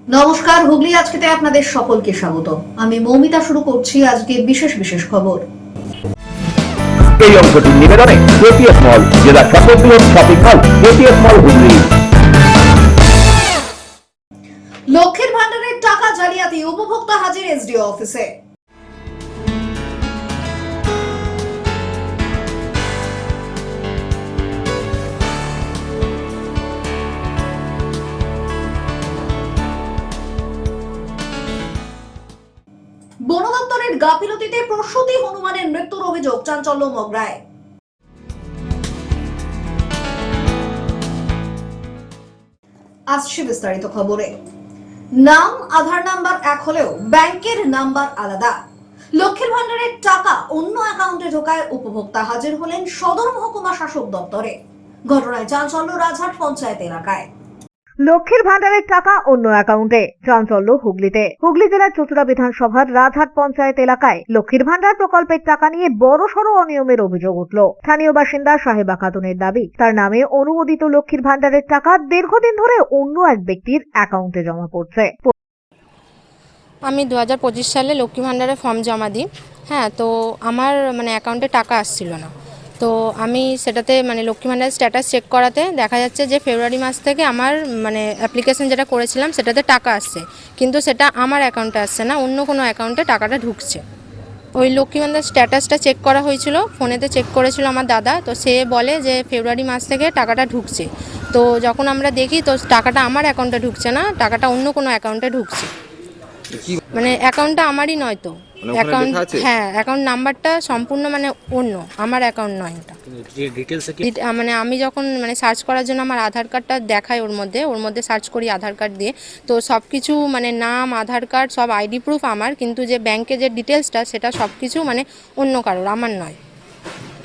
নমস্কার, হুগলি আজকেতে আপনাদের সকলকে স্বাগত। আমি মৌমিতা। শুরু করছি আজকে বিশেষ বিশেষ খবর। এই অংশটির নিবেদনে কেটিএস মল, জেলা সর্ববৃহৎ শপিং মল কেটিএস মল হুগলি। লক্ষ্মীর ভান্ডারের টাকা জালিয়াতি, উপভোক্তা হাজির এসডিও অফিসে। বন দপ্তরের গাফিলতিতে প্রসূতি হনুমানের মৃত্যুর অভিযোগ, চাঞ্চল্য মগরায়। আসছে বিস্তারিত খবরে। নাম আধার নাম্বার এক হলেও ব্যাংকের নাম্বার আলাদা। লক্ষ্মীর ভান্ডারের টাকা অন্য অ্যাকাউন্টে ঢোকায় উপভোক্তা হাজির হলেন সদর মহকুমা শাসক দপ্তরে। ঘটনায় চাঞ্চল্য রাজহাট পঞ্চায়েত এলাকায়। লক্ষ্মীর ভান্ডারের টাকা অন্য অ্যাকাউন্টে, চাঞ্চল্য হুগলিতে। হুগলি জেলার চুঁচুড়া বিধানসভার রাজহাট পঞ্চায়েত এলাকায় লক্ষ্মীর ভান্ডার প্রকল্পের টাকা নিয়ে বড়সড় অনিয়মের অভিযোগ উঠল। স্থানীয় বাসিন্দা সাহেবা খাতুনের দাবি, তার নামে অনুমোদিত লক্ষ্মীর ভান্ডারের টাকা দীর্ঘদিন ধরে অন্য এক ব্যক্তির অ্যাকাউন্টে জমা পড়ছে। আমি 2025 সালে লক্ষ্মী ভাণ্ডারে ফর্ম জমা দিই। হ্যাঁ, তো আমার অ্যাকাউন্টে টাকা আসছিল না। তো আমি সেটাতে লক্ষ্মী ভাণ্ডারের স্ট্যাটাস চেক করাতে দেখা যাচ্ছে যে ফেব্রুয়ারি মাস থেকে আমার অ্যাপ্লিকেশন যেটা করেছিলাম সেটাতে টাকা আসছে, কিন্তু সেটা আমার অ্যাকাউন্টে আসছে না, অন্য কোনো অ্যাকাউন্টে টাকাটা ঢুকছে। ওই লক্ষ্মী ভাণ্ডার স্ট্যাটাসটা চেক করা হয়েছিল, ফোনেতে চেক করেছিল আমার দাদা। তো সে বলে যে ফেব্রুয়ারি মাস থেকে টাকাটা ঢুকছে। তো যখন আমরা দেখি তো টাকাটা আমার অ্যাকাউন্টে ঢুকছে না, টাকাটা অন্য কোনো অ্যাকাউন্টে ঢুকছে। অ্যাকাউন্টটা আমারই নয় তো, অ্যাকাউন্ট, হ্যাঁ, অ্যাকাউন্ট নাম্বারটা সম্পূর্ণ অন্য, আমার অ্যাকাউন্ট নয় এটা। আমি যখন সার্চ করার জন্য আমার আধার কার্ডটা দেখাই, ওর মধ্যে সার্চ করি আধার কার্ড দিয়ে, তো সব কিছু নাম, আধার কার্ড, সব আইডি প্রুফ আমার, কিন্তু যে ব্যাংকে যে ডিটেলসটা সেটা সব কিছু অন্য কারোর, আমার নয়।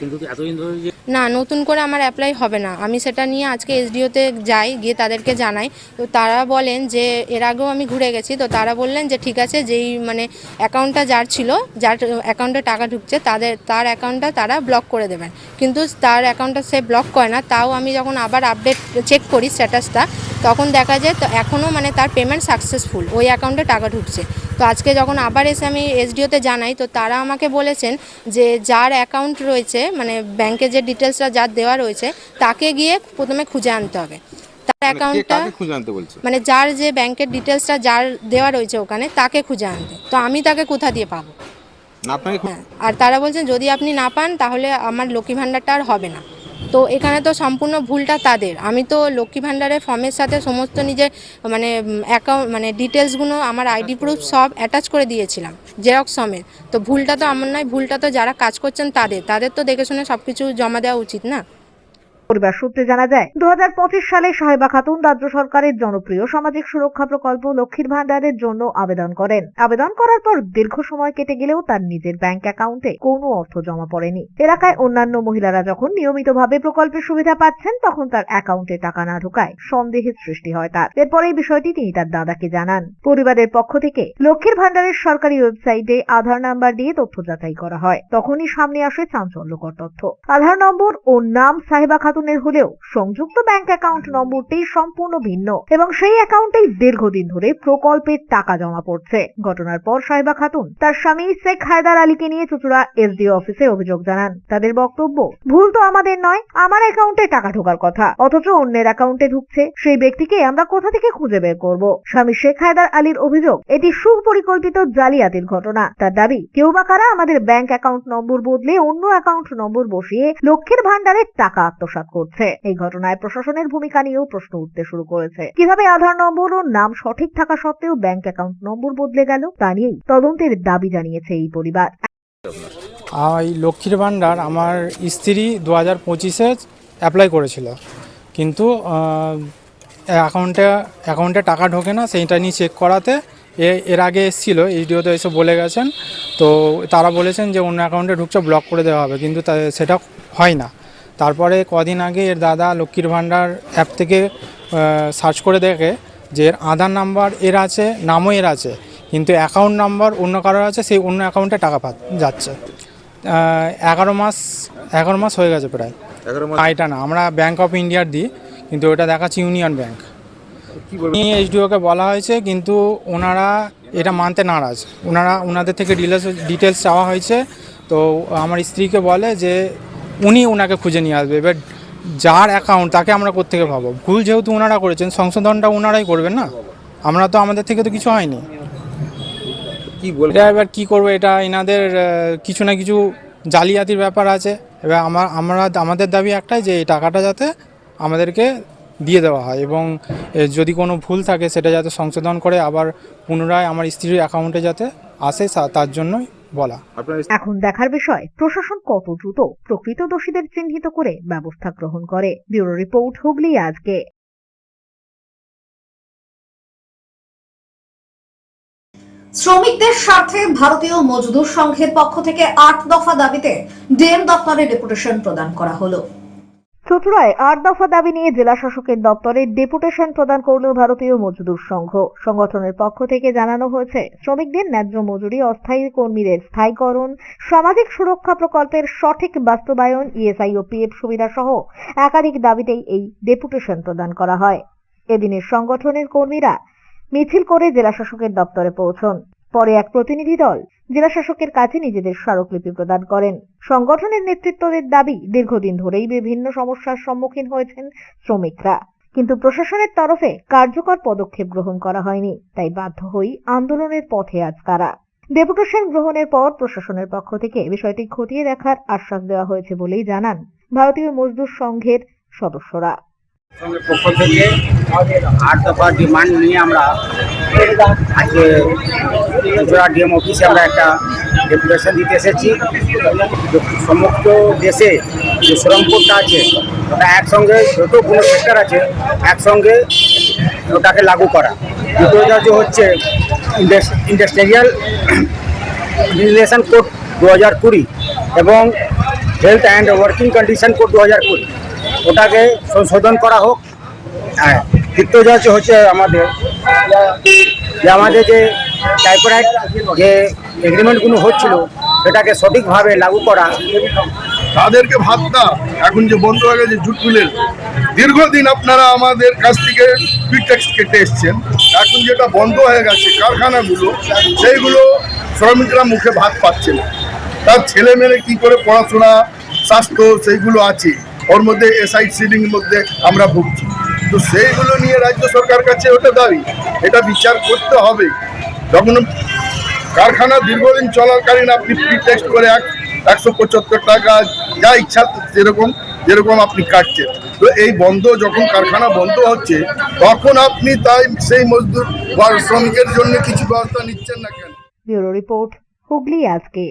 কিন্তু এতদিন ধরে না, নতুন করে আমার অ্যাপ্লাই হবে না। আমি সেটা নিয়ে আজকে এসডিওতে যাই, গিয়ে তাদেরকে জানাই। তো তারা বলেন যে, এর আগেও আমি ঘুরে গেছি, তো তারা বললেন যে ঠিক আছে, যেই অ্যাকাউন্টটা যার ছিল, যার অ্যাকাউন্টে টাকা ঢুকছে তার অ্যাকাউন্টটা তারা ব্লক করে দেবেন। কিন্তু তার অ্যাকাউন্টটা সে ব্লক করে না। তাও আমি যখন আবার আপডেট চেক করি স্ট্যাটাসটা, তখন দেখা যায় তো এখনও তার পেমেন্ট সাকসেসফুল, ওই অ্যাকাউন্টে টাকা ঢুকছে। তো আজকে যখন আবার এসে আমি এসডিওতে জানাই, তো তারা আমাকে বলেছেন যে যার অ্যাকাউন্ট রয়েছে, ব্যাংকে যে ডিটেলসটা যার দেওয়া রয়েছে, তাকে গিয়ে প্রথমে খুঁজে আনতে হবে তার অ্যাকাউন্টটা। যার যে ব্যাংকের ডিটেলসটা যার দেওয়া রয়েছে ওখানে, তাকে খুঁজে আনতে। তো আমি তাকে কোথা দিয়ে পাবো? হ্যাঁ, আর তারা বলছেন যদি আপনি না পান তাহলে আমার লক্ষ্মী ভাণ্ডারটা আর হবে না। তো এখানে তো সম্পূর্ণ ভুলটা তাদের। আমি তো লক্ষ্মী ভাণ্ডারের ফর্মের সাথে সমস্ত নিজের অ্যাকাউন্ট ডিটেলসগুলো, আমার আইডি প্রুফ সব অ্যাটাচ করে দিয়েছিলাম, জেরক্স সমেত। তো ভুলটা তো আমার নয়, ভুলটা তো যারা কাজ করছেন তাদের তো দেখে শুনে সব কিছু জমা দেওয়া উচিত না। পরিবার সূত্রে জানা যায়, 2025 সালে সাহেবা খাতুন রাজ্য সরকারের জনপ্রিয় সামাজিক সুরক্ষা প্রকল্প লক্ষ্মীর ভান্ডারের জন্য আবেদন করেন। আবেদন করার পর দীর্ঘ সময় কেটে গেলেও তার নিজের ব্যাংক অ্যাকাউন্টে কোনো অর্থ জমা পড়েনি। এলাকায় অন্যান্য মহিলারা যখন নিয়মিতভাবে প্রকল্পের সুবিধা পাচ্ছেন, তখন তার অ্যাকাউন্টে টাকা না ঢোকায় সন্দেহের সৃষ্টি হয় তার। এরপর এই বিষয়টি তিনি তার দাদাকে জানান। পরিবারের পক্ষ থেকে লক্ষ্মীর ভান্ডারের সরকারি ওয়েবসাইটে আধার নাম্বার দিয়ে তথ্য যাচাই করা হয়। তখনই সামনে আসে চাঞ্চল্যকর তথ্য। আধার নম্বর ও নাম সাহেবা খাতুনের হলেও সংযুক্ত ব্যাংক অ্যাকাউন্ট নম্বরটি সম্পূর্ণ ভিন্ন, এবং সেই অ্যাকাউন্টেই দীর্ঘদিন ধরে প্রকল্পের টাকা জমা পড়ছে। ঘটনার পর সাহেবা খাতুন তার স্বামী শেখ হায়দার আলীকে নিয়ে চুঁচুড়া এসডিও অফিসে অভিযোগ জানান। তাদের বক্তব্য, ভুল তো আমাদের নয়, আমার অ্যাকাউন্টে টাকা ঢোকার কথা, অথচ অন্যের অ্যাকাউন্টে ঢুকছে। সেই ব্যক্তিকে আমরা কোথা থেকে খুঁজে বের করব? স্বামী শেখ হায়দার আলীর অভিযোগ, এটি সুপরিকল্পিত জালিয়াতির ঘটনা। তার দাবি, কেউ বা কারা আমাদের ব্যাংক অ্যাকাউন্ট নম্বর বদলে অন্য অ্যাকাউন্ট নম্বর বসিয়ে লক্ষ্মীর ভান্ডারের টাকা আত্মসাৎ করছে। এই ঘটনায় প্রশাসনের ভূমিকা নিয়েও প্রশ্ন উঠতে শুরু করেছে। কিভাবে আধার নম্বর ও নাম সঠিক থাকা সত্ত্বেও ব্যাংক অ্যাকাউন্ট নম্বর বদলে গেল, তা নিয়েই তদন্তের দাবি জানিয়েছে এই পরিবার। এই লক্ষ্মীর ভাণ্ডার আমার স্ত্রী 2025-এ অ্যাপ্লাই করেছিল, কিন্তু অ্যাকাউন্টে টাকা ঢোকে না। সেইটা নিয়ে চেক করাতে এর আগে এসেছিল, এইচডিওতে এসে বলে গেছেন। তো তারা বলেছেন যে অন্য অ্যাকাউন্টে ঢুকছে, ব্লক করে দেওয়া হবে, কিন্তু সেটা হয় না। তারপরে কদিন আগে এর দাদা লক্ষ্মীর ভাণ্ডার অ্যাপ থেকে সার্চ করে দেখে যে এর আধার নাম্বার এর আছে, নামও এর আছে, কিন্তু অ্যাকাউন্ট নাম্বার অন্য কারোর আছে, সেই অন্য অ্যাকাউন্টে টাকা যাচ্ছে। 11 মাস হয়ে গেছে প্রায়। এটা না, আমরা ব্যাংক অফ ইন্ডিয়ার দিই, কিন্তু ওটা দেখাচ্ছে ইউনিয়ন ব্যাংক। এইচডিওকে বলা হয়েছে, কিন্তু ওনারা এটা মানতে নারাজ। ওনাদের থেকে ডিটেলস চাওয়া হয়েছে। তো আমার স্ত্রীকে বলে যে উনি ওনাকে খুঁজে নিয়ে আসবে। এবার যার অ্যাকাউন্ট তাকে আমরা কোত্থেকে পাবো? ভুল যেহেতু ওনারা করেছেন, সংশোধনটা ওনারাই করবেন না, আমরা তো, আমাদের থেকে তো কিছু হয়নি। এটা এবার কী করবো? এটা এনাদের কিছু না কিছু জালিয়াতির ব্যাপার আছে। এবার আমাদের দাবি একটাই, যে এই টাকাটা যাতে আমাদেরকে দিয়ে দেওয়া হয়, এবং যদি কোনো ভুল থাকে সেটা যাতে সংশোধন করে আবার পুনরায় আমার স্ত্রীর অ্যাকাউন্টে যাতে আসে, তার জন্যই বলা। এখন দেখার বিষয় প্রশাসন কত দ্রুত প্রকৃত দোষীদের চিহ্নিত করে ব্যবস্থা গ্রহণ করে। ব্যুরো রিপোর্ট, হুগলি আজকে। শ্রমিকদের স্বার্থে ভারতীয় মজদুর সংঘের পক্ষ থেকে 8 দফা দাবিতে ডিএম দপ্তরে ডেপুটেশন প্রদান করা হলো। চুঁচুড়ায় 8 দফা দাবি নিয়ে জেলা শাসকের দপ্তরে ডেপুটেশন প্রদান করল ভারতীয় মজদুর সংঘ। সংগঠনের পক্ষ থেকে জানানো হয়েছে, শ্রমিকদের ন্যায্য মজুরি, অস্থায়ী কর্মীদের স্থায়ীকরণ, সামাজিক সুরক্ষা প্রকল্পের সঠিক বাস্তবায়ন, ইএসআই ও পিএফ সুবিধা সহ একাধিক দাবিতেই এই ডেপুটেশন প্রদান করা হয়। এদিনের সংগঠনের কর্মীরা মিছিল করে জেলা শাসকের দপ্তরে পৌঁছন। পরে এক প্রতিনিধি দল জেলা শাসকের কাছে নিজেদের স্মারকলিপি প্রদান করেন। সংগঠনের নেতৃত্বদের দাবি, দীর্ঘদিন ধরেই বিভিন্ন সমস্যার সম্মুখীন হয়েছেন শ্রমিকরা, কিন্তু প্রশাসনের তরফে কার্যকর পদক্ষেপ গ্রহণ করা হয়নি। তাই বাধ্য হয়ে আন্দোলনের পথে আজ তারা। ডেপুটেশন গ্রহণের পর প্রশাসনের পক্ষ থেকে বিষয়টি খতিয়ে দেখার আশ্বাস দেওয়া হয়েছে বলেই জানান ভারতীয় মজদুর সংঘের সদস্যরা। সংঘের পক্ষ থেকে 8 দফা ডিমান্ড নিয়ে আমরা আজকে চুঁচুড়া ডিএম অফিসে আমরা একটা ডেপুটেশন দিতে এসেছি। সমস্ত দেশে যে শ্রম কোডটা আছে ওটা একসঙ্গে, যতগুলো সেক্টর আছে একসঙ্গে ওটাকে লাগু করা। দ্বিতীয় কাজ হচ্ছে ইন্ডাস্ট্রিয়াল রিলেশন কোড 2020 এবং health and working condition code 2020, ওটাকে সংশোধন করা হোক। হ্যাঁ, তৃতীয় হচ্ছে আমাদের যে টাইপরাইট যে এগ্রিমেন্টগুলো হচ্ছিল সেটাকে সঠিকভাবে লাগু করা। তাদেরকে ভাবনা এখন যে বন্ধ হয়ে গেছে জুট মিলের, দীর্ঘদিন আপনারা আমাদের কাছ থেকে প্রিটেক্স কেটে এসছেন। এখন যেটা বন্ধ হয়ে গেছে কারখানাগুলো, সেইগুলো শ্রমিকরা মুখে ভাত পাচ্ছে না। তার ছেলে মেয়ে কী করে পড়াশোনা, স্বাস্থ্য সেইগুলো আছে, ওর মধ্যে এসআই সিলিংয়ের মধ্যে আমরা ভুগছি। তো সেইগুলো নিয়ে রাজ্য সরকার কাছে ওটা দাবি, এটা বিচার করতে হবে। যখন কারখানা দীর্ঘদিন চলাকালীন আপনি প্রিটেক্সট করে 175 টাকা যা ইচ্ছা যেরকম আপনি কাটছেন, তো এই বন্ধ যখন কারখানা বন্ধ হচ্ছে তখন আপনি তাই সেই মজদুর বা শ্রমিকের জন্য কিছু ব্যবস্থা নিচ্ছেন না কেন? ব্যুরো রিপোর্ট, হুগলি আজকে।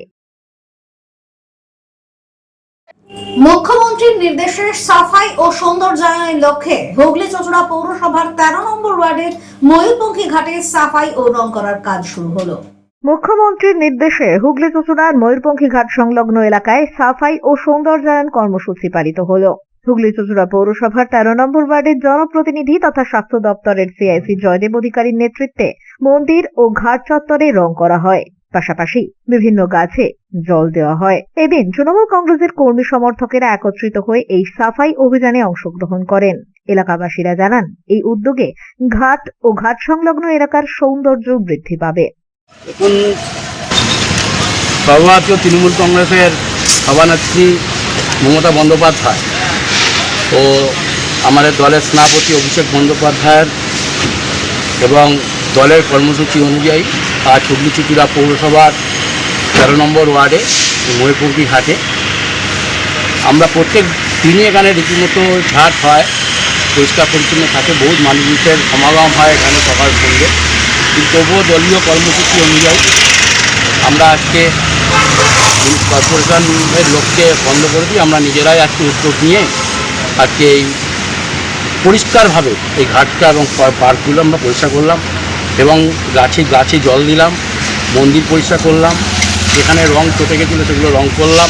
মুখ্যমন্ত্রীর নির্দেশে সাফাই ও সৌন্দর্যায়নের লক্ষ্যে হুগলি চুঁচুড়া পৌরসভার 13 নম্বর ওয়ার্ডের ময়ূরপঙ্খী ঘাটে সাফাই ও রং করার কাজ শুরু হলো। মুখ্যমন্ত্রীর নির্দেশে হুগলি চুঁচুড়ার ময়ূরপঙ্খী ঘাট সংলগ্ন এলাকায় সাফাই ও সৌন্দর্যায়ন কর্মসূচি পালিত হলো। হুগলি চুঁচুড়া পৌরসভার 13 নম্বর ওয়ার্ডের জনপ্রতিনিধি তথা স্বাস্থ্য দপ্তরের সিআইসি জয়দেব অধিকারীর নেতৃত্বে মন্দির ও ঘাট চত্বরে রং করা হয়, পাশাপাশি বিভিন্ন গাছে জল দেওয়া হয়। এদিন তৃণমূল কংগ্রেসের কর্মী সমর্থকেরা একত্রিত হয়ে এই সাফাই অভিযানে অংশগ্রহণ করেন। এলাকাবাসীরা জানান, এই উদ্যোগে ঘাট ও ঘাট সংলগ্ন এলাকার সৌন্দর্য বৃদ্ধি পাবে। এখন সর্বভারতীয় তৃণমূল কংগ্রেসের সভানেত্রী মমতা বন্দ্যোপাধ্যায় ও আমাদের দলের সভাপতি অভিষেক বন্দ্যোপাধ্যায়ের এবং দলের কর্মসূচি অনুযায়ী আজ হুগলি চুঁচুড়া পৌরসভার 13 নম্বর ওয়ার্ডে ময়ূরপঙ্খী ঘাটে আমরা প্রত্যেক দিনই এখানে রীতিমতো ঘাট হয়, পরিষ্কার পরিচ্ছন্ন থাকে, বহু মানুষের সমাগম হয় এখানে সকাল সন্ধ্যে। কিন্তু তবুও দলীয় কর্মসূচি অনুযায়ী আমরা আজকে কর্পোরেশনের লোককে বন্ধ করে দিই, আমরা নিজেরাই আজকে উদ্যোগ নিয়ে আজকে এই পরিষ্কারভাবে এই ঘাটটা এবং পার্কগুলো আমরা পরিষ্কার করলাম এবং গাছে জল দিলাম, মন্দির পরিষ্কার করলাম, যেখানে রং চটে গেছিলো সেগুলো রং করলাম।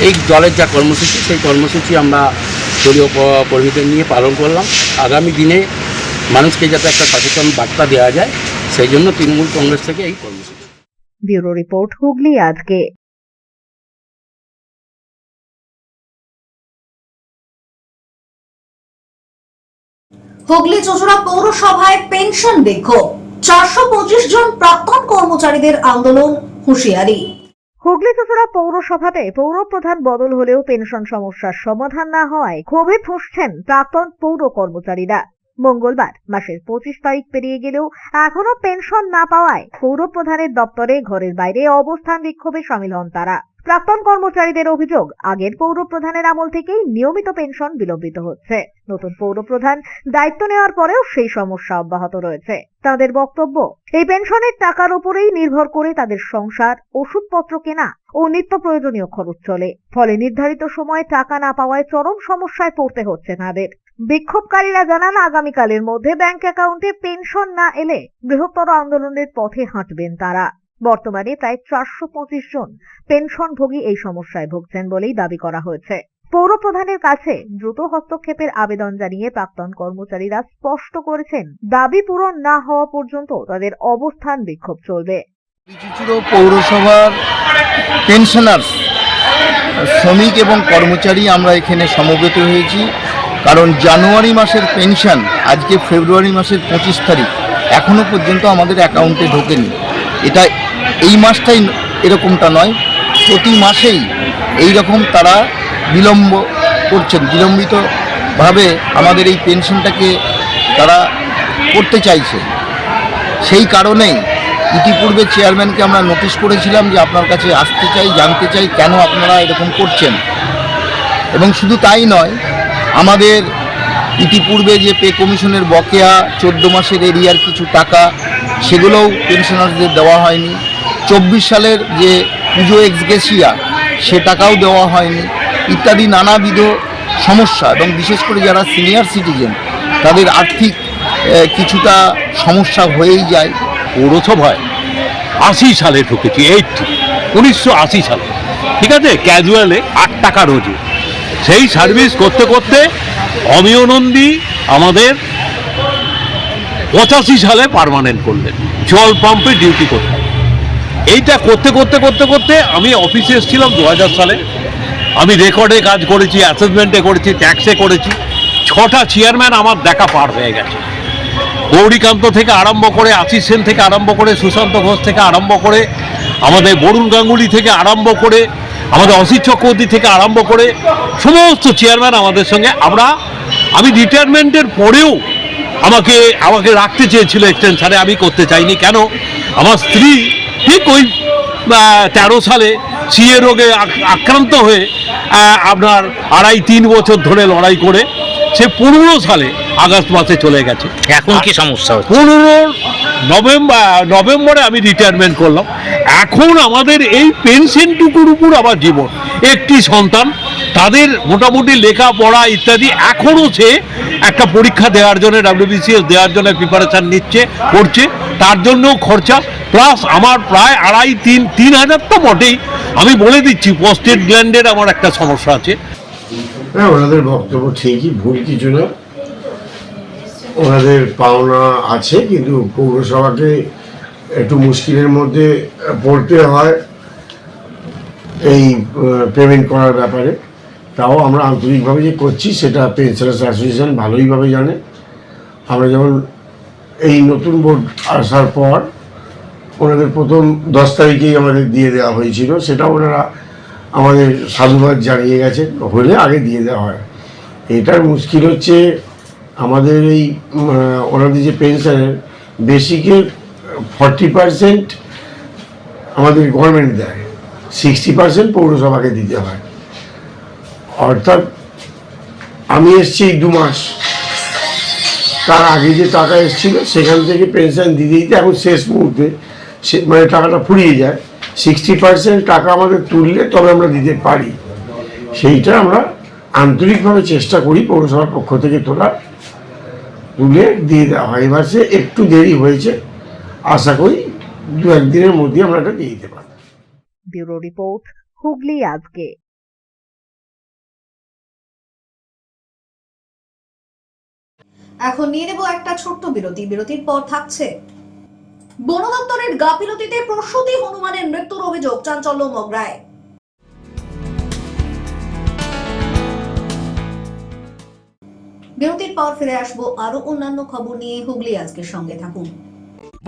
এই দলের যা কর্মসূচি সেই কর্মসূচি আমরা দলীয় কর্মীদের নিয়ে পালন করলাম। আগামী দিনে মানুষকে যাতে একটা সচেতন বার্তা দেওয়া যায় সেই জন্য তৃণমূল কংগ্রেস থেকে এই কর্মসূচি। ব্যুরো রিপোর্ট, হুগলি আজকে। হুগলি চুঁচুড়া পৌরসভায় পেনশন বিক্ষোভ, 425 জন প্রাক্তন কর্মচারীদের আন্দোলন, হুঁশিয়ারি। হুগলি চুঁচুড়া পৌরসভাতে পৌর প্রধান বদল হলেও পেনশন সমস্যার সমাধান না হওয়ায় ক্ষোভে ফুঁসছেন প্রাক্তন পৌর কর্মচারীরা। মঙ্গলবার মাসের 25 তারিখ পেরিয়ে গেলেও এখনো পেনশন না পাওয়ায় পৌর প্রধানের দপ্তরে ঘরের বাইরে অবস্থান বিক্ষোভে সামিল হন তারা। প্রাক্তন কর্মচারীদের অভিযোগ, আগের পৌর প্রধানের আমল থেকেই নিয়মিত পেনশন বিলম্বিত হচ্ছে। নতুন পৌর প্রধান দায়িত্ব নেওয়ার পরেও সেই সমস্যা অব্যাহত রয়েছে। তাদের বক্তব্য, এই পেনশনের টাকার উপরেই নির্ভর করে তাদের সংসার, ওষুধপত্র কেনা ও নিত্য প্রয়োজনীয় খরচ চলে। ফলে নির্ধারিত সময়ে টাকা না পাওয়ায় চরম সমস্যায় পড়তে হচ্ছে তাদের। বিক্ষোভকারীরা জানান, আগামীকালের মধ্যে ব্যাংক অ্যাকাউন্টে পেনশন না এলে বৃহত্তর আন্দোলনের পথে হাঁটবেন তারা। বর্তমানে প্রায় 425 জন পেনশনভোগী এই সমস্যায় ভুগছেন বলেই দাবি করা হয়েছে। পৌর প্রধানের কাছে দ্রুত হস্তক্ষেপের আবেদন জানিয়ে প্রাক্তন কর্মচারীরা স্পষ্ট করেছেন, দাবি পূরণ না হওয়া পর্যন্ত তাদের অবস্থান বিক্ষোভ চলবে। চুঁচুড়া পৌরসভার পেনশনার্স, শ্রমিক এবং কর্মচারী আমরা এখানে সমবেত হয়েছি, কারণ জানুয়ারি মাসের পেনশন আজকে ফেব্রুয়ারি মাসের 25 তারিখ এখনো পর্যন্ত আমাদের অ্যাকাউন্টে ঢোকেনি। এটা এই মাসটাই এরকমটা নয়, প্রতি মাসেই এই রকম তারা বিলম্ব করছেন, বিলম্বিতভাবে আমাদের এই পেনশনটাকে তারা করতে চাইছে। সেই কারণেই ইতিপূর্বে চেয়ারম্যানকে আমরা নোটিশ করেছিলাম যে আপনার কাছে আসতে চাই, জানতে চাই কেন আপনারা এরকম করছেন। এবং শুধু তাই নয়, আমাদের ইতিপূর্বে যে পে কমিশনের বকেয়া 14 মাসের এরিয়ার কিছু টাকা, সেগুলোও পেনশনারদের দেওয়া হয়নি। 24 সালের যে পুজো এক্সগ্রেসিয়া, সে টাকাও দেওয়া হয়নি, ইত্যাদি নানাবিধ সমস্যা। এবং বিশেষ করে যারা সিনিয়র সিটিজেন, তাদের আর্থিক কিছুটা সমস্যা হয়েই যায়। পৌরসভায় 80 সালে ঢুকেছি, 1980 সালে, ঠিক আছে, ক্যাজুয়ালে 8 টাকা রোজে। সেই সার্ভিস করতে করতে অমিয় নন্দী আমাদের 85 সালে পার্মানেন্ট করলেন, জল পাম্পে ডিউটি করতাম। এইটা করতে করতে করতে করতে আমি অফিসে এসেছিলাম 2000 সালে। আমি রেকর্ডে কাজ করেছি, অ্যাসেসমেন্টে করেছি, ট্যাক্সে করেছি। 6টা চেয়ারম্যান আমার দেখা পার হয়ে গেছে। গৌরীকান্ত থেকে আরম্ভ করে, আশিস সেন থেকে আরম্ভ করে, সুশান্ত ঘোষ থেকে আরম্ভ করে, আমাদের বরুণ গাঙ্গুলি থেকে আরম্ভ করে, আমাদের অসিত চক্রবর্তী থেকে আরম্ভ করে সমস্ত চেয়ারম্যান আমাদের সঙ্গে। আমি রিটায়ারমেন্টের পরেও আমাকে রাখতে চেয়েছিল এক্সটেনশনে, আমি করতে চাইনি। কেন? আমার স্ত্রী ঠিক ওই 13 সালে সিএ রোগে আক্রান্ত হয়ে আপনার 2.5-3 বছর ধরে লড়াই করে সে 15 সালে আগস্ট মাসে চলে গেছে। এখন কি সমস্যা হচ্ছে? 15 নভেম্বরে আমি রিটায়ারমেন্ট করলাম। এখন আমাদের এই পেনশনটুকুর উপর আমার জীবন। একটি সন্তান, তাদের মোটামুটি লেখাপড়া ইত্যাদি, এখনও সে একটা পরীক্ষা দেওয়ার জন্য, WBCS দেওয়ার জন্য প্রিপারেশান করছে, তার জন্যও খরচা, প্লাস আমার প্রায় 2.5-3 হাজার তো বটেই। আমি বলে দিচ্ছি, পোস্টেড গ্ল্যান্ডের আমার একটা সমস্যা আছে। হ্যাঁ, ওনাদের বক্তব্য ঠিকই, ভুল কিছু না। ওনাদের পাওনা আছে, কিন্তু পৌরসভাকে একটু মুশকিলের মধ্যে পড়তে হয় এই পেমেন্ট করার ব্যাপারে। তাও আমরা আন্তরিকভাবে যে করছি সেটা পেনশনার্স অ্যাসোসিয়েশন ভালোইভাবে জানে। আমরা যেমন এই নতুন বোর্ড আসার পর ওনাদের প্রথম 10 তারিখেই আমাদের দিয়ে দেওয়া হয়েছিল, সেটা ওনারা আমাদের সাধুবাদ জানিয়ে গেছে, হলে আগে দিয়ে দেওয়া হয়। এটার মুশকিল হচ্ছে আমাদের এই ওনাদের যে পেনশনের বেসিকের 40% আমাদের গভর্নমেন্ট দেয়, 60% পৌরসভাকে দিতে হয়। অর্থাৎ আমি এসছি এই 2 মাস, তার আগে যে টাকা এসেছিল সেখান থেকে পেনশন দিতে দিতে এখন শেষ মুহূর্তে মানে টাকাটা ফুরিয়ে যায়। 60% টাকা আমাদের তুললে তবে আমরা দিতে পারি। সেইটা আমরা আন্তরিকভাবে চেষ্টা করি পৌরসভার পক্ষ থেকে তুলে দিয়ে দেওয়া হয়। এবার সে একটু দেরি হয়েছে, আশা করি 2-1 দিনের মধ্যে আমরা এটা দিয়ে দিতে পারি। ব্যুরো রিপোর্ট, হুগলি আজকে। এখন নিয়ে নেব একটা ছোট্ট বিরতি। বিরতির পর থাকছে বন দপ্তরের গাফিলতিতে প্রসূতি হনুমানের মৃত্যুর অভিযোগ, চাঞ্চল্য মগরায়। বিরতির পর ফিরে আসবো আরো অন্যান্য খবর নিয়ে। হুগলি আজকের সঙ্গে থাকুন।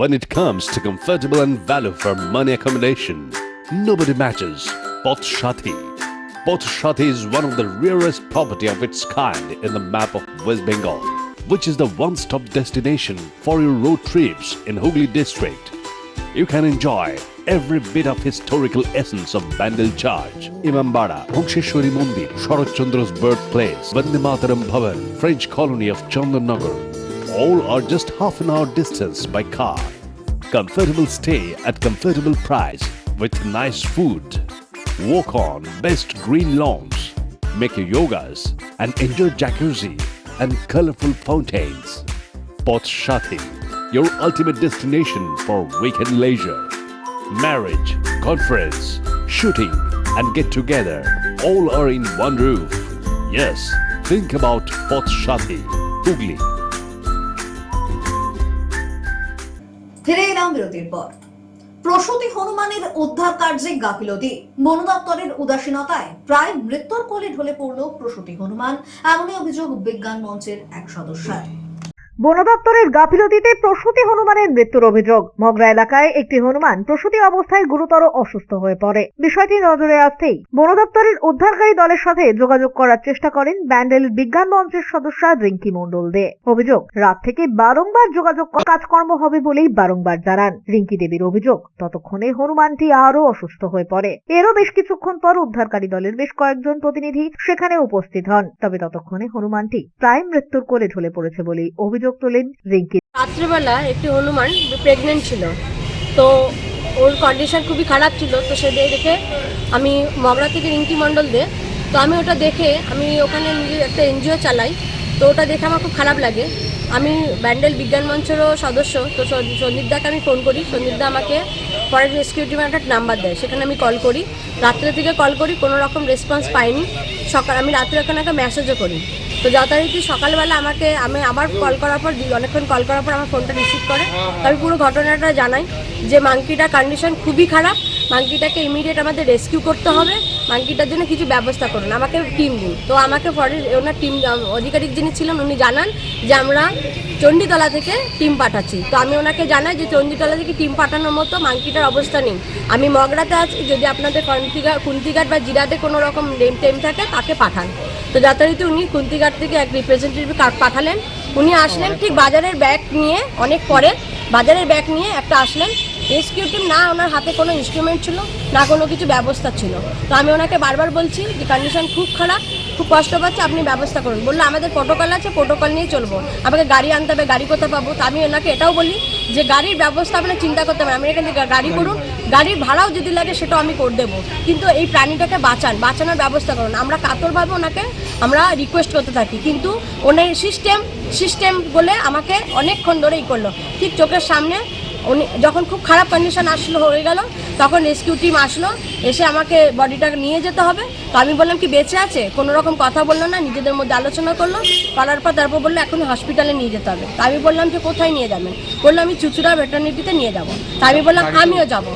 When it comes to comfortable and value for money accommodation, nobody matches Poth Shati. Poth Shati is one of the rarest property of its kind in the map of West Bengal, which is the one-stop destination for your road trips in Hooghly district. You can enjoy every bit of historical essence of Bandel Charge, Imambara, Bhongsheshwari Mandir, Sharat Chandra's birthplace, Vande Mataram Bhavan, French colony of Chandannagar. All are just half an hour distance by car. Comfortable stay at comfortable price with nice food. Walk on best green lawns, make your yogas and enjoy jacuzzi and colorful fountains. Poth Shati, your ultimate destination for weekend leisure. Marriage, conference, shooting and get together all are in one roof. Yes, think about Poth Shati, Hooghly. ফিরে এলাম বিরতির পর। প্রসূতি হনুমানের উদ্ধার কার্যে গাফিলতি, বন দপ্তরের উদাসীনতায় প্রায় মৃত্যুর কোলে ঢলে পড়ল প্রসূতি হনুমান, এমনই অভিযোগ বিজ্ঞান মঞ্চের এক সদস্যের। বন দপ্তরের গাফিলতিতে প্রসূতি হনুমানের মৃত্যুর অভিযোগ। মগরা এলাকায় একটি হনুমান প্রসূতি অবস্থায় গুরুতর অসুস্থ হয়ে পড়ে। বিষয়টি নজরে আসতেই বন দপ্তরের উদ্ধারকারী দলের সাথে যোগাযোগ করার চেষ্টা করেন ব্যান্ডেল বিজ্ঞান মঞ্চের সদস্য রিঙ্কি মণ্ডল দে। অভিযোগ, রাত থেকে বারংবার যোগাযোগ কাজকর্ম হবে বলেই বারংবার জানান। রিঙ্কি দেবীর অভিযোগ, ততক্ষণে হনুমানটি আরো অসুস্থ হয়ে পড়ে। এরও বেশ কিছুক্ষণ পর উদ্ধারকারী দলের বেশ কয়েকজন প্রতিনিধি সেখানে উপস্থিত হন, তবে ততক্ষণে হনুমানটি প্রায় মৃত্যুর কোলে ঢলে পড়েছে বলেই অভিযোগ তোলেন রিঙ্কি। রাত্রেবেলা একটি হনুমান প্রেগনেন্ট ছিল, তো ওর কন্ডিশন খুবই খারাপ ছিল। তো সে দেখে আমি মগরা থেকে রিঙ্কি মণ্ডল দে, তো আমি ওটা দেখে আমি ওখানে নিজে একটা এনজিও চালাই, তো ওটা দেখে আমার খুব খারাপ লাগে। আমি ব্যান্ডেল বিজ্ঞান মঞ্চেরও সদস্য, তো সন্দীপদাকে আমি ফোন করি। সন্দীপদা আমাকে ফরেস্ট রেস্কিউ টিমের একটা নাম্বার দেয়, সেখানে আমি কল করি। রাত্রে থেকে কল করি, কোনো রকম রেসপন্স পাইনি। আমি রাত্রে ওখানে একটা মেসেজও করি। তো যথারীতি সকালবেলা আমি আবার কল করার পর অনেকক্ষণ কল করার পর আমার ফোনটা রিসিভ করে। তো আমি পুরো ঘটনাটা জানাই যে মাঙ্কিটার কন্ডিশন খুবই খারাপ, মাঙ্কিটাকে ইমিডিয়েট আমাদের রেস্কিউ করতে হবে, মাঙ্কিটার জন্য কিছু ব্যবস্থা করুন, আমাকে টিম দিন। তো আমাকে ওনার টিম আধিকারিক যিনি ছিলেন উনি জানান যে আমরা চণ্ডীতলা থেকে টিম পাঠাচ্ছি। তো আমি ওনাকে জানাই যে চণ্ডীতলা থেকে টিম পাঠানোর মতো মাঙ্কিটার অবস্থা নেই, আমি মগরাতে আছি, যদি আপনাদের কুন্তিঘাট বা জিরাতে কোনো রকম টেম থাকে তাকে পাঠান। তো যথারীতি উনি কুন্তিঘাট থেকে এক রিপ্রেজেন্টেটিভ পাঠালেন। উনি আসলেন ঠিক বাজারের ব্যাগ নিয়ে, অনেক পরে বাজারের ব্যাগ নিয়ে একটা আসলেন। রেস্কিউ টিম না, ওনার হাতে কোনো ইনস্ট্রুমেন্ট ছিল না, কোনো কিছু ব্যবস্থা ছিল। তো আমি ওনাকে বারবার বলছি যে কন্ডিশন খুব খারাপ, খুব কষ্ট পাচ্ছে, আপনি ব্যবস্থা করুন। বললো আমাদের প্রোটোকল আছে, প্রোটোকল নিয়ে চলবো, আমাকে গাড়ি আনতে হবে, গাড়ি কোথায় পাবো। তো আমি ওনাকে এটাও বলি যে গাড়ির ব্যবস্থা আপনার চিন্তা করতে হবে, আমি এখান থেকে গাড়ি করুন, গাড়ির ভাড়াও যদি লাগে সেটাও আমি করে দেবো, কিন্তু এই প্রাণীটাকে বাঁচানোর ব্যবস্থা করুন। আমরা কাতরভাবে ওনাকে আমরা রিকোয়েস্ট করতে থাকি, কিন্তু ওনার সিস্টেম বলে আমাকে অনেকক্ষণ ধরেই করলো। ঠিক চোখের সামনে উনি যখন খুব খারাপ কন্ডিশন হয়ে গেল, তখন রেস্কিউ টিম আসলো, এসে আমাকে বডিটাকে নিয়ে যেতে হবে। তো আমি বললাম কি বেঁচে আছে, কোনো রকম কথা বললো না, নিজেদের মধ্যে আলোচনা করলো, করার পর তারপর বললো এখন হসপিটালে নিয়ে যেতে হবে। তো আমি বললাম যে কোথায় নিয়ে যাবেন, বললো আমি চুচুড়া ভেটারনিটিতে নিয়ে যাবো। তা আমি বললাম আমিও যাবো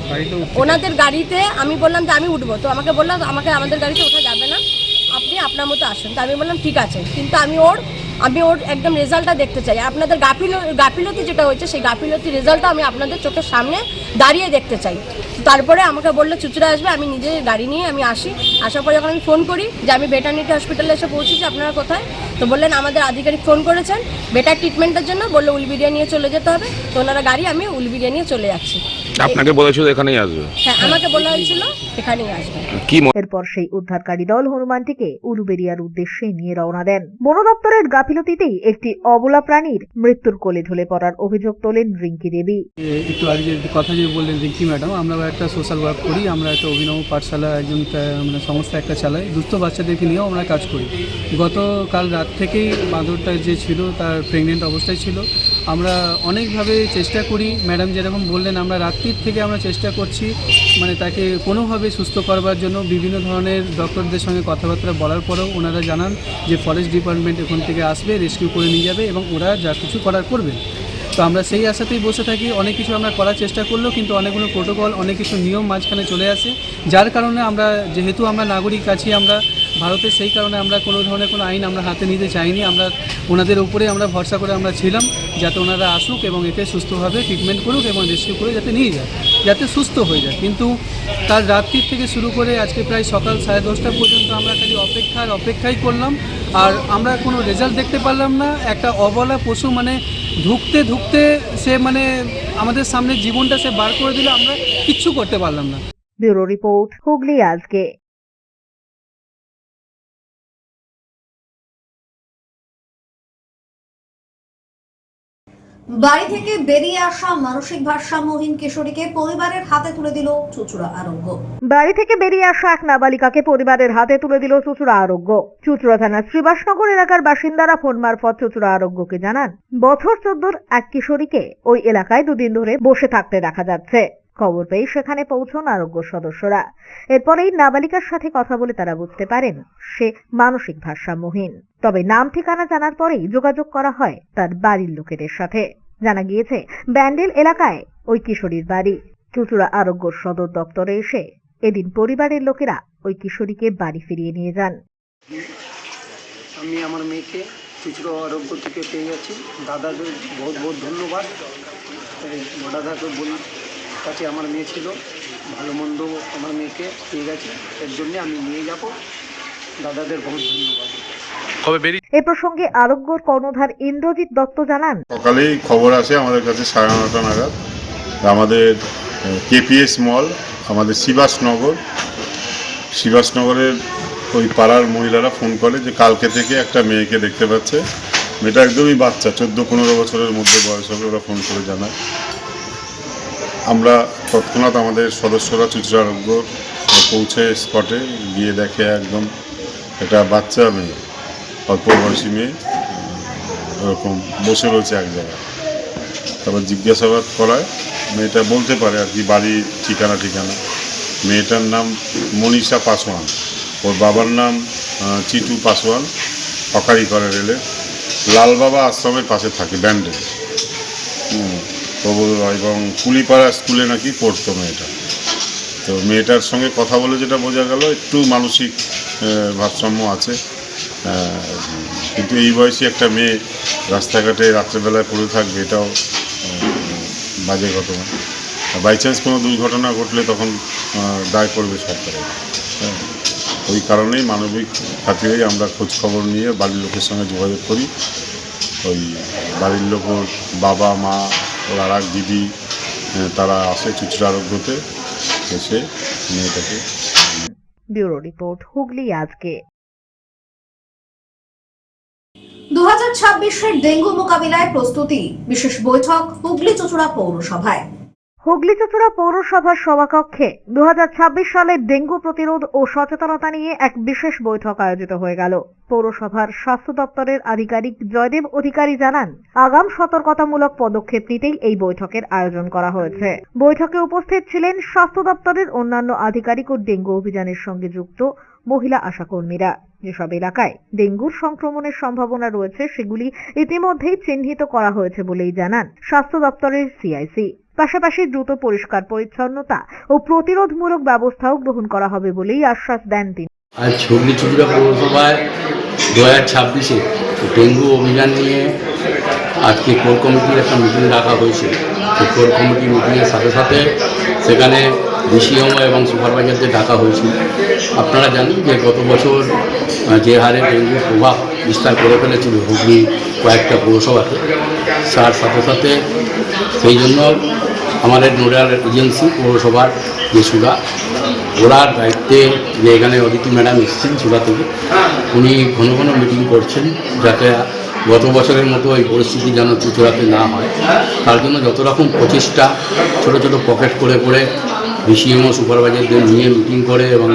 ওনাদের গাড়িতে। আমি বললাম যে আমি উঠবো, তো আমাকে বললাম আমাদের গাড়িতে ওঠা যাবে না, আপনি আপনার মতো আসুন। তো আমি বললাম ঠিক আছে, কিন্তু আমি ওর একদম রেজাল্টটা দেখতে চাই। আপনাদের গাফিলতি যেটা হয়েছে সেই গাফিলতি রেজাল্টটা আমি আপনাদের চোখের সামনে দাঁড়িয়ে দেখতে চাই। তারপরে আমাকে বললো চুচুড়া আসবে, আমি নিজে গাড়ি নিয়ে আমি আসি। আসার পরে যখন আমি ফোন করি যে আমি ভেটারনিটি হসপিটালে এসে পৌঁছেছি, আপনারা কোথায়, তো বললেন আমাদের আধিকারিক ফোন করেছেন বেটার ট্রিটমেন্টের জন্য, বললো উলবেড়িয়া নিয়ে চলে যেতে হবে। তো ওনারা গাড়ি, আমি উলবেড়িয়া নিয়ে চলে যাচ্ছি। আপনাকে বলেছিল এখানেই আসবে? হ্যাঁ, আমাকে বলা হয়েছিল এখানেই আসবে। এরপর সেই উদ্ধারকারী দল হনুমানটিকে উলুবেড়িয়ার উদ্দেশ্যে নিয়ে রওনা দেন। বন দপ্তরের গাফিলতিতেই একটি অবলা প্রাণীর মৃত্যুর কোলে ঢলে পড়ার অভিযোগ তোলেন রিঙ্কি দেবী। একটু আগে যে কথা যে বললেন রিঙ্কি ম্যাডাম, আমরা একটা সোশ্যাল ওয়ার্ক করি, আমরা একটা অভিনব পাঠশালা একজন মানে সংস্থা একটা চালাই, দুস্থ বাচ্চাদেরকে নিয়েও আমরা কাজ করি। গতকাল রাত থেকেই বাঁদরটা যে ছিল তার প্রেগনেন্ট অবস্থায় ছিল। আমরা অনেকভাবে চেষ্টা করি, ম্যাডাম যেরকম বললেন, আমরা রাত্রির থেকে আমরা চেষ্টা করছি মানে তাকে কোনোভাবে সুস্থ করবার জন্য। বিভিন্ন ধরনের ডক্টরদের সঙ্গে কথাবার্তা বলার পরেও ওনারা জানান যে ফরেস্ট ডিপার্টমেন্ট এখান থেকে আসবে, রেস্কিউ করে নিয়ে যাবে এবং ওরা যা কিছু করার করবে। তো আমরা সেই আশাতেই বসে থাকি। অনেক কিছু আমরা করার চেষ্টা করলেও কিন্তু অনেকগুলো প্রোটোকল, অনেক কিছু নিয়ম মাঝখানে চলে আসে, যার কারণে আমরা যেহেতু আমরা নাগরিক আছি, আমরা ভারতের, সেই কারণে আমরা কোনো ধরনের কোনো আইন আমরা হাতে নিতে চাইনি। আমরা ওনাদের উপরে আমরা ভরসা করে আমরা ছিলাম যাতে ওনারা আসুক এবং একে সুস্থভাবে ট্রিটমেন্ট করুক এবং রেস্কিউ করে যাতে নিয়ে যায়, যাতে সুস্থ হয়ে যায়। কিন্তু তার রাত্রির থেকে শুরু করে আজকে প্রায় সকাল 10:30 পর্যন্ত আমরা খালি অপেক্ষাই করলাম, আর আমরা কোনো রেজাল্ট দেখতে পারলাম না। একটা অবলা পশু মানে ঢুকতে সে মানে আমাদের সামনে জীবনটা সে বার করে দিল, আমরা কিচ্ছু করতে পারলাম না। ব্যুরো রিপোর্ট, হুগলি আজকে। বাড়ি থেকে বেরিয়ে আসা মানসিক ভারসাম্যহীন কিশোরীকে পরিবারের হাতে তুলে দিল চুঁচুড়া আরোগ্য। বাড়ি থেকে বেরিয়ে আসা এক নাবালিকাকে পরিবারের হাতে তুলে দিল চুঁচুড়া আরোগ্য। চুঁচুড়া থানার শ্রীবাসনগর এলাকার বাসিন্দারা ফোন মারফত চুঁচুড়া আরোগ্যকে জানান, বছর 14 এক কিশোরীকে ওই এলাকায় দুদিন ধরে বসে থাকতে দেখা যাচ্ছে। খবর পেয়ে সেখানে পৌঁছন আরোগ্য সদস্যরা। এরপরেই নাবালিকার সাথে কথা বলে তারা বুঝতে পারেন সে মানসিক ভারসাম্যহীন। তবে নাম ঠিকানা জানার পরেই যোগাযোগ করা হয় তার বাড়ির লোকেদের সাথে। জানা গিয়েছে ব্যান্ডেল এলাকায় ওই কিশোরীর বাড়ি। চুঁচুড়া আরোগ্য সদর দপ্তরে এসে এদিন পরিবারের লোকেরা ওই কিশোরীকে বাড়ি ফিরিয়ে নিয়ে যান। আমি আমার মেয়েকে চুঁচুড়া আরোগ্য থেকে পেয়ে গেছি। দাদাদের বহুত বহুত ধন্যবাদ। দাদাকে বলি কাছে আমার মেয়ে ছিল, ভালো মন্দ আমার মেয়েকে পেয়ে গেছে, এর জন্যে আমি নিয়ে যাব। দাদাদের বহুত ধন্যবাদ। এ প্রসঙ্গে আরোগ্যর কর্ণধার ইন্দ্রজিৎ দত্ত জানান, সকালেই খবর আসে আমাদের কাছে 9:30 নাগাদ। আমাদের কেপিএস মল, আমাদের শিবাসনগরের ওই পাড়ার মহিলারা ফোন করে যে কালকে থেকে একটা মেয়েকে দেখতে পাচ্ছে। মেয়েটা একদমই বাচ্চা, 14-15 বছরের মধ্যে বয়স হবে। ওরা ফোন করে জানায়। আমরা তৎক্ষণাৎ আমাদের সদস্যরা চুঁচুড়া আরোগ্য পৌঁছে স্পটে গিয়ে দেখে একদম একটা বাচ্চা মেয়ে, অল্প বয়সী মেয়ে, ওরকম বসে রয়েছে এক জায়গায়। তারপর জিজ্ঞাসাবাদ করায় মেয়েটা বলতে পারে আর কি বাড়ির ঠিকানা। মেয়েটার নাম মনীষা পাসওয়ান, ওর বাবার নাম চিটু পাসওয়ান, হকারি করে রেলের, লালবাবা আশ্রমের পাশে থাকে ব্যান্ডেল। এবং কুলিপাড়া স্কুলে নাকি পড়তো মেয়েটা। তো মেয়েটার সঙ্গে কথা বলে যেটা বোঝা গেল একটু মানসিক ভারসাম্য আছে, কিন্তু এই বয়সী একটা মেয়ে রাস্তাঘাটে রাত্রেবেলায় পড়ে থাকবে, এটাও বাজে ঘটনা। বাই চান্স কোনো দুর্ঘটনা ঘটলে তখন দায় করবে সরকারের। ওই কারণেই মানবিক খাতিরেই আমরা খোঁজ খবর নিয়ে বাড়ির লোকের সঙ্গে যোগাযোগ করি। ওই বাড়ির লোক, ওর বাবা মা, ওর আর এক দিদি, তারা আসে চুঁচুড়া আরোগ্যতে, এসে মেয়েটাকে। ব্যুরো রিপোর্ট, হুগলি আজকে। 2026-এর ডেঙ্গু মোকাবিলায় প্রস্তুতি, বিশেষ বৈঠক হুগলি চুঁচুড়া পৌরসভায়। হুগলি চুঁচুড়া পৌরসভার সভাকক্ষে 2026 সালের ডেঙ্গু প্রতিরোধ ও সচেতনতা নিয়ে এক বিশেষ বৈঠক আয়োজিত হয়ে গেল। পৌরসভার স্বাস্থ্য দপ্তরের আধিকারিক জয়দেব অধিকারী জানান, আগাম সতর্কতামূলক পদক্ষেপ নিতেই এই বৈঠকের আয়োজন করা হয়েছে। বৈঠকে উপস্থিত ছিলেন স্বাস্থ্য দপ্তরের অন্যান্য আধিকারিক ও ডেঙ্গু অভিযানের সঙ্গে যুক্ত মহিলা আশাকর্মীরা। যেসব এলাকায় ডেঙ্গুর সংক্রমণের সম্ভাবনা রয়েছে সেগুলি ইতিমধ্যেই চিহ্নিত করা হয়েছে বলেই জানান স্বাস্থ্য দপ্তরের সিআইসি। পাশাপাশি দ্রুত পরিষ্কার পরিচ্ছন্নতা ও প্রতিরোধমূলক ব্যবস্থাও গ্রহণ করা হবে বলেই আশ্বাস দেন তিনি। আজ হুগলি চুঁচুড়া পৌরসভায় 2026-এ ডেঙ্গু অভিযান নিয়ে আজকে কোর কমিটির একটা মিটিং ডাকা হয়েছে। সেই কোর কমিটি মিটিংয়ের সাথে সাথে সেখানে ডিসিএমও এবং সুপারভাইজারদের ডাকা হয়েছিল। আপনারা জানেন যে গত বছর যে হারে ডেঙ্গুর প্রভাব বিস্তার করে ফেলেছিল হুগলি কয়েকটা পৌরসভাতে, তার সাথে সাথে সেই জন্য আমাদের নোডাল এজেন্সি পৌরসভার যে সুরা, ওরার দায়িত্বে যে এখানে অদিতি ম্যাডাম এসেছেন সুরা থেকে, উনি ঘন ঘন মিটিং করছেন যাতে গত বছরের মতো এই পরিস্থিতি যেন চুঁচুড়াতে না হয়। তার জন্য যত রকম প্রচেষ্টা, ছোটো ছোটো পকেট করে করে ডিসিএমও সুপারভাইজারদের নিয়ে মিটিং করে এবং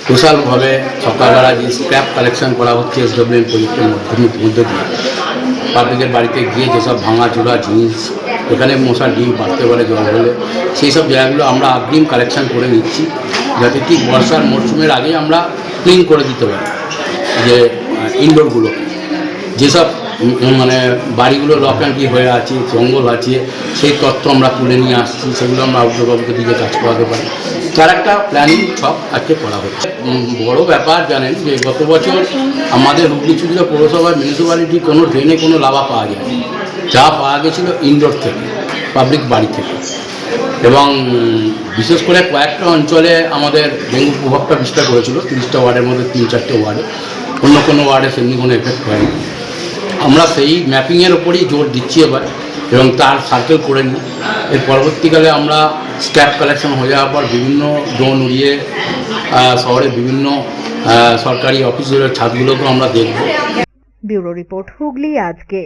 সোশ্যালভাবে সকালবেলা যে স্ক্র্যাপ কালেকশন করা হচ্ছে এসডব্লিউএম প্রজেক্টের মধ্যে দিয়ে পাবলিকের বাড়িতে গিয়ে যেসব ভাঙাচোরা জিনিস, এখানে মশার ডিম বাড়তে পারে জল হলে, সেই সব জায়গাগুলো আমরা অগ্রিম কালেকশন করে নিচ্ছি যাতে ঠিক বর্ষার মরশুমের আগেই আমরা ক্লিন করে দিতে পারি যে ইনডোরগুলো। যেসব মানে বাড়িগুলো লক অ্যান্ড কি হয়ে আছে, জঙ্গল আছে, সেই তথ্য আমরা তুলে নিয়ে আসছি, সেগুলো আমরা আউটডোরবাবুকে দিকে কাজ করাতে পারি। তার একটা প্ল্যানিং সব আজকে করা হচ্ছে। বড় ব্যাপার জানেন যে গত বছর আমাদের হুগলি চুচুড়া পৌরসভার মিউনিসিপ্যালিটি কোনো ড্রেনে কোনো লাভা পাওয়া যায়নি, যা পাওয়া গেছিলো ইনডোর থেকে, পাবলিক বাড়ি থেকে। এবং বিশেষ করে কয়েকটা অঞ্চলে আমাদের ডেঙ্গু প্রভাবটা বিস্তার করেছিল, 30টা ওয়ার্ডের মধ্যে 3-4টে ওয়ার্ডে, অন্য কোনো ওয়ার্ডে সেমনি কোনো এফেক্ট হয়নি। আমরা সেই ম্যাপিংয়ের ওপরই জোর দিচ্ছি এবার, এবং তার সার্কেল করে নিই। এর পরবর্তীকালে আমরা স্ট্যাপ কালেকশন হয়ে যাওয়ার পর বিভিন্ন ড্রোন উড়িয়ে শহরের বিভিন্ন সরকারি অফিসগুলোর ছাদগুলোকেও আমরা দেখব। ব্যুরো রিপোর্ট, হুগলি আজকে।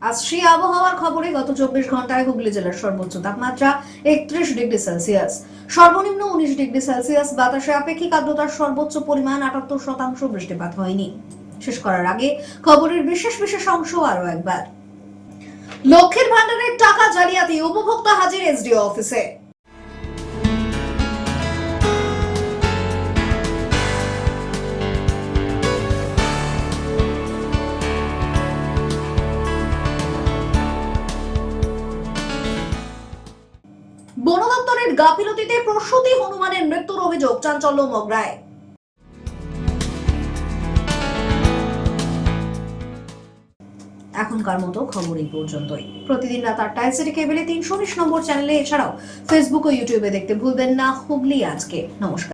আসছি আবহাওয়ার খবরে। গত 24 ঘন্টায় হুগলি জেলার সর্বোচ্চ তাপমাত্রা 31 ডিগ্রি সেলসিয়াস, সর্বনিম্ন 19 ডিগ্রি সেলসিয়াস। বাতাসে আপেক্ষিক আর্দ্রতার সর্বোচ্চ পরিমাণ 78%। বৃষ্টিপাত হয়নি। শেষ করার আগে খবরের বিশেষ বিশেষ অংশ আরো একবার। লক্ষ্মীর ভান্ডারের টাকা জালিয়াতি, উপভোক্তা হাজির এসডিও অফিসে। বন দপ্তরের গাফিলতিতে প্রসূতি হনুমানের মৃত্যুর অভিযোগ, চাঞ্চল্য মগরায়। এখনকার মতো খবর এই পর্যন্তই। প্রতিদিন রাত 8টায় সিটি কেবলে 319 নম্বর চ্যানেলে, এছাড়াও ফেসবুক ও ইউটিউবে দেখতে ভুলবেন না হুগলি আজকে। নমস্কার।